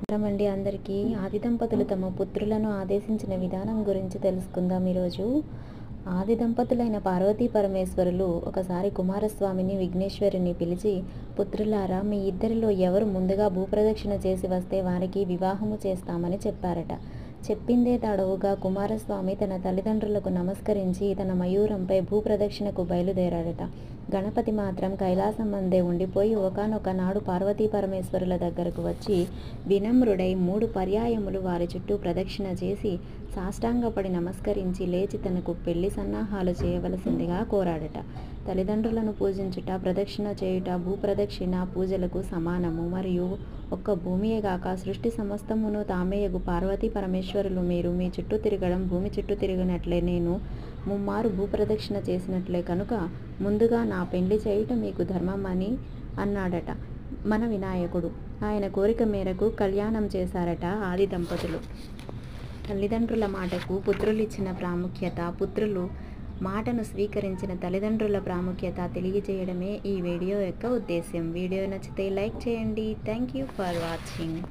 నమస్కారమండి అందరికీ. ఆది దంపతులు తమ పుత్రులను ఆదేశించిన విధానం గురించి తెలుసుకుందాం ఈరోజు. ఆది దంపతులైన పార్వతీ పరమేశ్వరులు ఒకసారి కుమారస్వామిని, విఘ్నేశ్వరుని పిలిచి, పుత్రులారా, మీ ఇద్దరిలో ఎవరు ముందుగా భూప్రదక్షిణ చేసి వస్తే వారికి వివాహము చేస్తామని చెప్పారట. చెప్పిందే తడవుగా కుమారస్వామి తన తల్లిదండ్రులకు నమస్కరించి తన మయూరంపై భూప్రదక్షిణకు బయలుదేరాడట. గణపతి మాత్రం కైలాసం మందే ఉండిపోయి ఒకానొక నాడు పార్వతీ పరమేశ్వరుల దగ్గరకు వచ్చి వినమ్రుడై 3 పర్యాయములు వారి చుట్టూ ప్రదక్షిణ చేసి సాష్టాంగపడి నమస్కరించి లేచి తనకు పెళ్లి సన్నాహాలు చేయవలసిందిగా కోరాడట. తల్లిదండ్రులను పూజించుట, ప్రదక్షిణ చేయుట భూప్రదక్షిణ పూజలకు సమానము. మరియు ఒక్క భూమియే గాక సృష్టి సమస్తమును తామేయగు పార్వతీ పరమేశ్వరులు మీరు మీ చుట్టూ తిరగడం భూమి చుట్టూ తిరిగినట్లే నేను ముమ్మారు భూప్రదక్షిణ చేసినట్లే కనుక ముందుగా నా పెండ్లి చేయుట మీకు ధర్మం అని అన్నాడట మన వినాయకుడు. ఆయన కోరిక మేరకు కళ్యాణం చేశారట ఆది దంపతులు. తల్లిదండ్రుల మాటకు పుత్రులిచ్చిన ప్రాముఖ్యత, పుత్రులు మాటను స్వీకరించిన తల్లిదండ్రుల ప్రాముఖ్యత తెలియజేయడమే ఈ వీడియో యొక్క ఉద్దేశ్యం. వీడియో నచ్చితే లైక్ చేయండి. Thank you for watching.